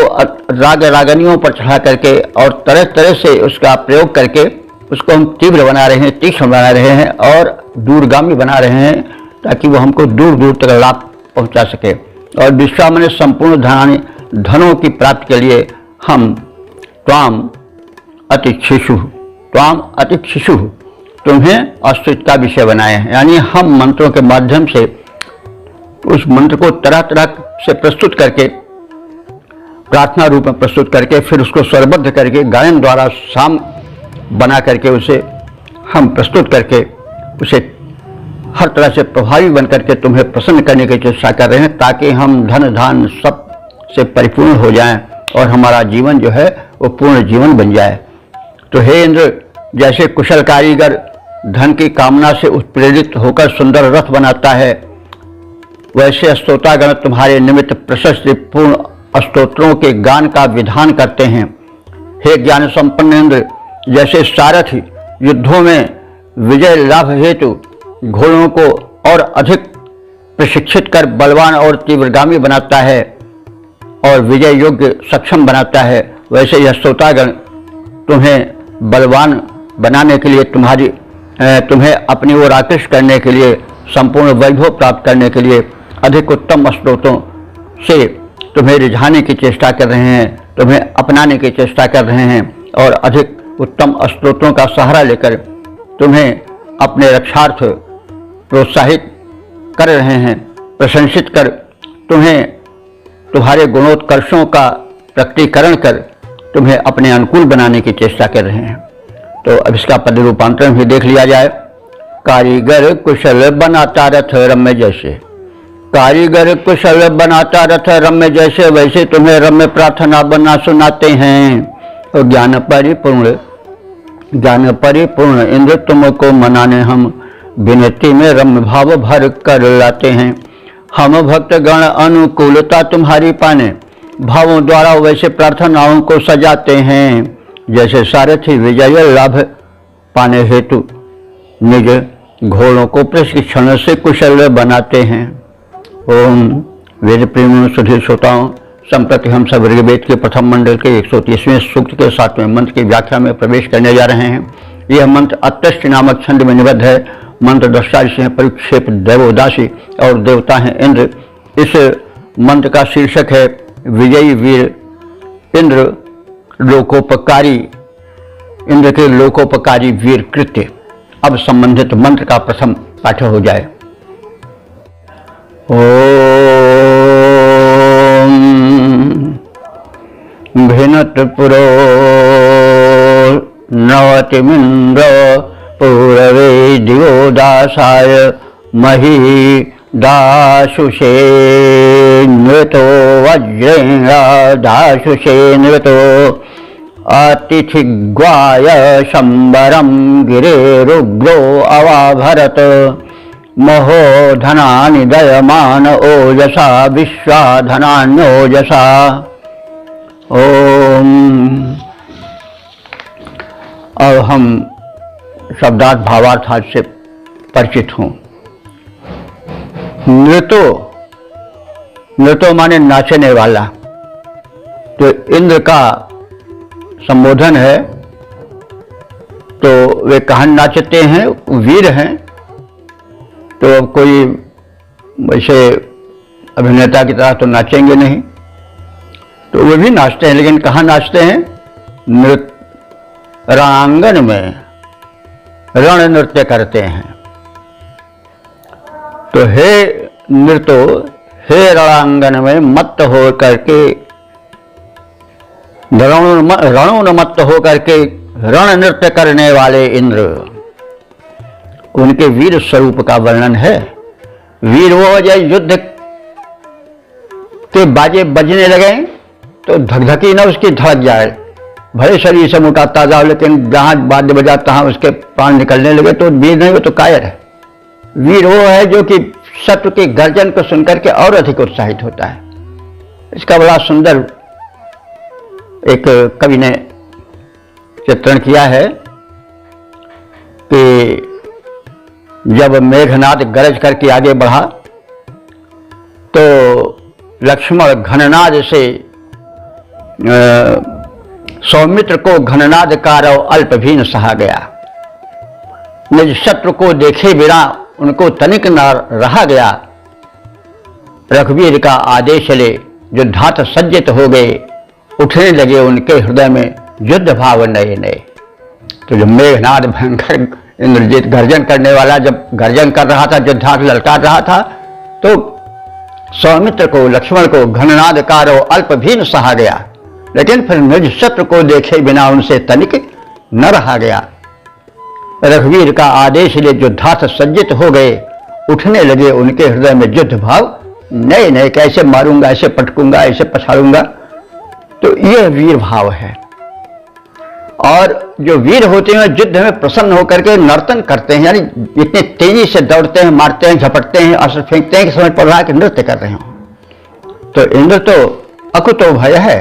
राग रागनियों पर चढ़ा करके और तरह तरह से उसका प्रयोग करके उसको हम तीव्र बना रहे हैं, तीक्ष्ण बना रहे हैं और दूरगामी बना रहे हैं, ताकि वो हमको दूर दूर तक लाभ पहुंचा सके। और विश्वा में संपूर्ण धनों की प्राप्ति के लिए हम त्वाम अतिक्षिषु तुम्हें स्तुति का विषय बनाए हैं, यानी हम मंत्रों के माध्यम से उस मंत्र को तरह तरह से प्रस्तुत करके, प्रार्थना रूप में प्रस्तुत करके, फिर उसको स्वरबद्ध करके गायन द्वारा साम बना करके उसे हम प्रस्तुत करके उसे हर तरह से प्रभावी बन करके तुम्हें प्रसन्न करने की चेष्टा कर रहे हैं, ताकि हम धन धान सब से परिपूर्ण हो जाएं और हमारा जीवन जो है वो पूर्ण जीवन बन जाए। तो हे इंद्र, जैसे कुशल कारीगर धन की कामना से उत्प्रेरित होकर सुंदर रथ बनाता है, वैसे स्तोतागण तुम्हारे निमित्त प्रशस्ति पूर्ण स्तोत्रों के गान का विधान करते हैं। हे ज्ञान संपन्न इंद्र, जैसे सारथी युद्धों में विजय लाभ हेतु घोड़ों को और अधिक प्रशिक्षित कर बलवान और तीव्रगामी बनाता है और विजय योग्य सक्षम बनाता है, वैसे यह स्तोतागण तुम्हें बलवान बनाने के लिए, तुम्हें अपनी ओर आकृष्ट करने के लिए, संपूर्ण वैभव प्राप्त करने के लिए अधिक उत्तम स्तोत्रों से तुम्हें रिझाने की चेष्टा कर रहे हैं, तुम्हें अपनाने की चेष्टा कर रहे हैं और अधिक उत्तम स्तोत्रों का सहारा लेकर तुम्हें अपने रक्षार्थ प्रोत्साहित कर रहे हैं, प्रशंसित कर तुम्हें तुम्हारे गुणोत्कर्षों का प्रकटीकरण कर तुम्हें अपने अनुकूल बनाने की चेष्टा कर रहे हैं। तो अब इसका पद रूपांतरण भी देख लिया जाए। कारीगर कुशल बनाता रथ रम्य जैसे, कारीगर कुशल बनाता रथ रम्य जैसे, वैसे तुम्हें रम्य प्रार्थना बना सुनाते हैं। और ज्ञान परिपूर्ण इंद्र तुमको मनाने हम विनती में रम्य भाव भर कर लाते हैं। हम भक्त गण अनुकूलता तुम्हारी पाने, भावों द्वारा वैसे प्रार्थनाओं को सजाते हैं। जैसे सारथी विजय लाभ पाने हेतु निज घोड़ों को प्रशिक्षण से कुशल बनाते हैं। ओम वेद प्रेमियों सुधीर श्रोताओं, संप्रति हम सब ऋग्वेद के प्रथम मंडल के 130वें सूक्त के 7वें मंत्र की व्याख्या में प्रवेश करने जा रहे हैं। यह मंत्र अत्यष्ट नामक छंद में निबद्ध है। मंत्र दृष्टा ऋषि हैं परिक्षेप देवोदासी और देवता हैं इंद्र। इस मंत्र का शीर्षक है विजयी वीर इंद्र लोकोपकारी, इंद्र के लोकोपकारी वीर कृत्य। अब संबंधित मंत्र का प्रथम पाठ हो जाए। ओम भिनत पुरो नवतिमिन्द्र पूर्वे दिवोदासाय मही दाशुषे नृतो वज्रेण दाशुषे नृतो अतिथिग्वाय शंबरम गिरेरुग्रो अवाभरत महोधनानि दयमान ओजसा विश्वाधनान्योजसा। ओम। अब हम शब्दार्थ भावार्थ से परिचित हों। नृतो, नृतो माने नाचने वाला। तो इंद्र का संबोधन है, तो वे कहाँ नाचते हैं? वीर हैं। तो अब कोई वैसे अभिनेता की तरह तो नाचेंगे नहीं, तो वे भी नाचते हैं, लेकिन कहाँ नाचते हैं? रणांगन में रण नृत्य करते हैं। तो हे नृतो, हे रणांगन में मत्त हो करके, रणोन्मत्त हो करके रण नृत्य करने वाले इंद्र, उनके वीर स्वरूप का वर्णन है। वीर वो जय युद्ध के बाजे बजने लगे तो धकधकी न उसकी धड़क जाए, भले शरीर से मोटा ताजा हो, लेकिन जहां वाद्य बजा तहां उसके प्राण निकलने लगे तो वीर नहीं, वो तो कायर है। वीर वो है जो कि शत्रु की गर्जन को सुनकर के और अधिक उत्साहित होता है। इसका बड़ा सुंदर एक कवि ने चित्रण किया है कि जब मेघनाद गरज करके आगे बढ़ा तो लक्ष्मण घननाद से सौमित्र को घननाद कारव अल्प भी न सहा गया। निज शत्रु को देखे बिना उनको तनिक न रहा गया। रघुवीर का आदेश ले युद्धार्थ सज्जित हो गए, उठने लगे उनके हृदय में युद्ध भाव नए नए। तो जब मेघनाद भयंकर इंद्रजीत गर्जन करने वाला जब गर्जन कर रहा था, युद्धार्थ ललकार रहा था, तो सौमित्र को, लक्ष्मण को घननाद कारो अल्प भी न सहा गया, लेकिन फिर निज शत्रु को देखे बिना उनसे तनिक न रहा गया। रघुवीर का आदेश ले युद्धार्थ सज्जित हो गए, उठने लगे उनके हृदय में युद्ध भाव नए नए। कैसे मारूंगा, ऐसे पटकूंगा, ऐसे पछाड़ूंगा। तो यह वीर भाव है। और जो वीर होते हैं युद्ध में प्रसन्न होकर के नर्तन करते हैं, यानी इतने तेजी से दौड़ते हैं, मारते हैं, झपटते हैं, अस्त्र फेंकते हैं कि समझ पड़ रहा है कि नृत्य कर रहे हो। तो इंद्र तो अकुतो भय है।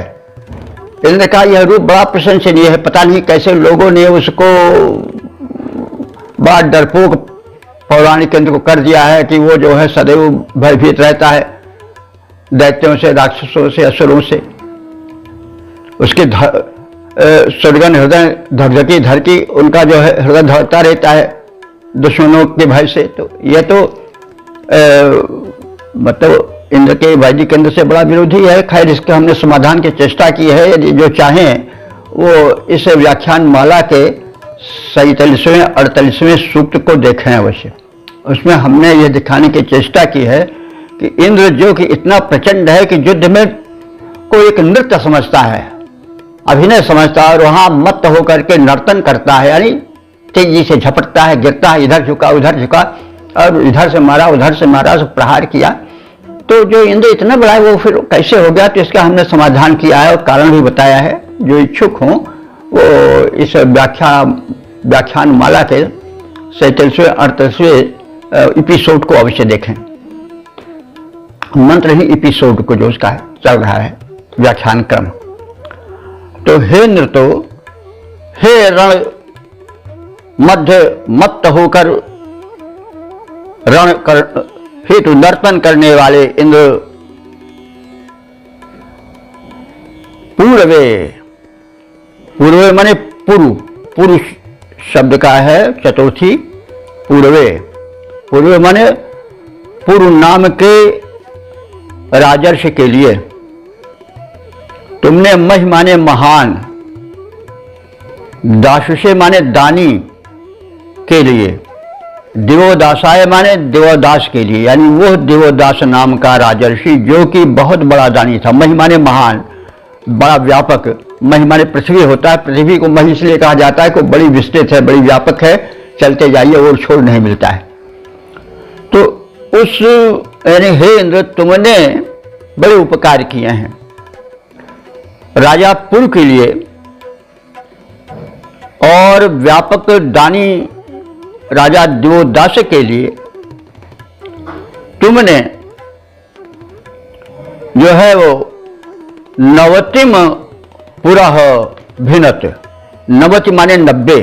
इंद्र का यह रूप बड़ा प्रशंसनीय है। पता नहीं कैसे लोगों ने उसको बड़ा डरपोक पौराणिक इंद्र को कर दिया है कि वो जो है सदैव भयभीत रहता है दैत्यों से, राक्षसों से, असुरों से। उसके सुरगन हृदय धकधकी धरकी, उनका जो है हृदय धड़कता रहता है दुश्मनों के भय से। तो यह तो मतलब इंद्र के वैदिक इंद्र से बड़ा विरोधी है। खैर, इसका हमने समाधान की चेष्टा की है। यदि जो चाहें वो इस व्याख्यान माला के 47वें 48वें सूक्त को देखें अवश्य। उसमें हमने ये दिखाने की चेष्टा की है कि इंद्र जो कि इतना प्रचंड है कि युद्ध में को एक नृत्य समझता है, अभिनय समझता है, और वहां मत्त होकर के नर्तन करता है, यानी तेजी से झपटता है, गिरता है, इधर झुका उधर झुका, और इधर से मारा उधर से मारा, सब प्रहार किया। तो जो इंद्र इतना बड़ा है वो फिर कैसे हो गया, तो इसका हमने समाधान किया है और कारण भी बताया है। जो इच्छुक हों वो इस व्याख्यान माला के 47वें 48वें एपिसोड को अवश्य देखें, मंत्र ही एपिसोड को जो उसका चल रहा है व्याख्यान क्रम। तो हे नृतो, हे रण मध्य मत्त होकर रण कर हेतु नर्तन करने वाले इंद्र, पूर्वे, पूर्वे माने पूर्व, पुरुष शब्द का है चतुर्थी पूर्वे, पूर्वे माने पूर्व नाम के राजर्षि के लिए तुमने मह माने महान, दासुषे माने दानी के लिए, दिवोदासाय माने देवदास के लिए, यानी वो देवदास नाम का राजर्षि जो कि बहुत बड़ा दानी था। मह माने महान, बड़ा व्यापक, मह माने पृथ्वी होता है, पृथ्वी को मह इसलिए कहा जाता है कि बड़ी विस्तृत है, बड़ी व्यापक है, चलते जाइए और छोड़ नहीं मिलता है। तो उस यानी हे इंद्र तुमने बड़े उपकार किए हैं राजा पुर के लिए, और व्यापक दानी राजा देवदास के लिए तुमने जो है वो नवतिम पुरह भिन्नत, नवति माने 90,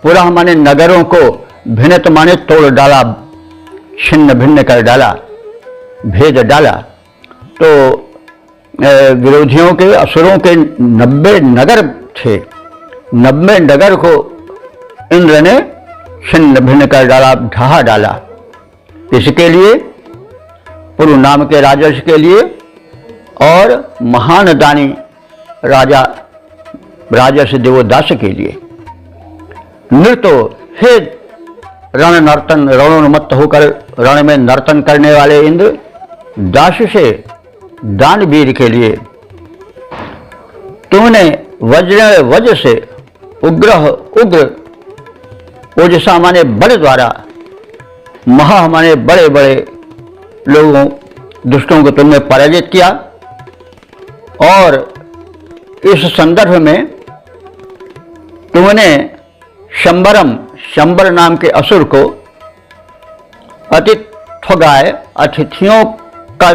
पुरह माने नगरों को, भिन्नत माने तोड़ डाला, छिन्न भिन्न कर डाला, भेद डाला। तो विरोधियों के, असुरों के 90 नगर थे, 90 नगर को इंद्र ने छिन्न भिन्न कर डाला, ढहा डाला। इसके लिए पूर्व नाम के राजर्षि के लिए और महान दानी राजा राजर्षि देवदास के लिए। नृत्यो, हे रण नर्तन, रणोन्मत्त होकर रण में नर्तन करने वाले इंद्र, दास से दानवीर के लिए तुमने वज्र से उग्र, ओजसा माने बल द्वारा, महा माने बड़े बड़े लोगों, दुष्टों को तुमने पराजित किया। और इस संदर्भ में तुमने शंबर नाम के असुर को अतिथगाय, अतिथियों का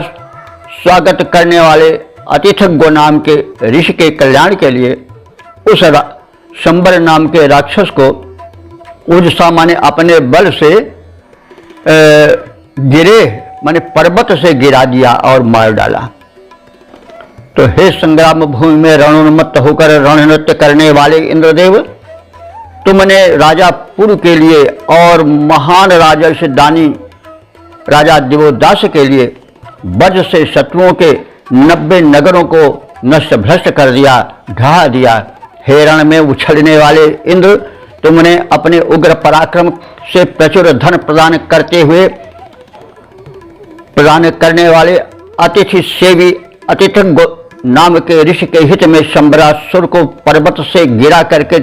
स्वागत करने वाले अतिथज्ञ नाम के ऋषि के कल्याण के लिए उस शंबर नाम के राक्षस को उजसा माने अपने बल से गिरे माने पर्वत से गिरा दिया और मार डाला। तो हे संग्राम भूमि में रणोन्मत्त होकर रण नृत्य करने वाले इंद्रदेव, तुमने राजा पुर के लिए और महान राजर्षि दानी राजा देवदास के लिए वज्र से शत्रुओं के 90 नगरों को नष्ट भ्रष्ट कर दिया, ढहा दिया। हे रण में उछलने वाले इंद्र, तुमने अपने उग्र पराक्रम से प्रचुर धन प्रदान करने वाले अतिथि सेवी अतिथज्ञ नाम के ऋषि के हित में शंबरासुर को पर्वत से गिरा करके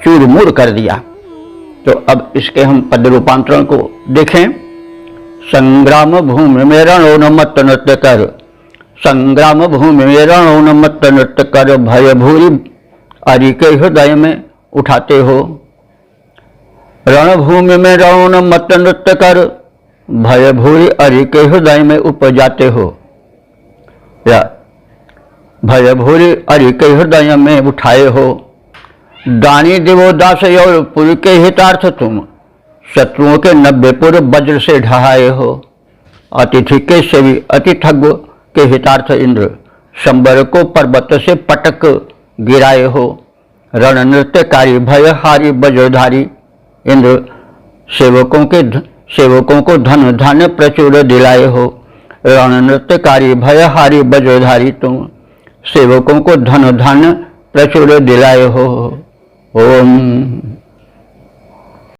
चूरमूर कर दिया। तो अब इसके हम पद रूपांतरण को देखें। संग्राम भूमि में रणोन्मत्त नृत्य कर, संग्राम भूमि में रणोन्मत्त नृत्य कर, भय भूरि अरि के हृदय में उठाते हो। रणभूमि में रणोन्मत्त नृत्य कर, भय भूरि अरि के हृदय में उपजाते हो, या भय भूरि अरि के हृदय में उठाए हो। दानी देवदास और पुर के हितार्थ तुम शत्रुओं के 90 पुर वज्र से ढहाए हो। अतिथि के सेवी अतिथज्ञ के हितार्थ इंद्र, शंबर को पर्वत से पटक गिराए हो। रण नृत्यकारी भयहारी वज्रधारी इंद्र, सेवकों को धन धान्य प्रचुर दिलाए हो। रण नृत्यकारी भयहारी वज्रधारी तुम सेवकों को धन धान्य प्रचुर दिलाए हो। ओम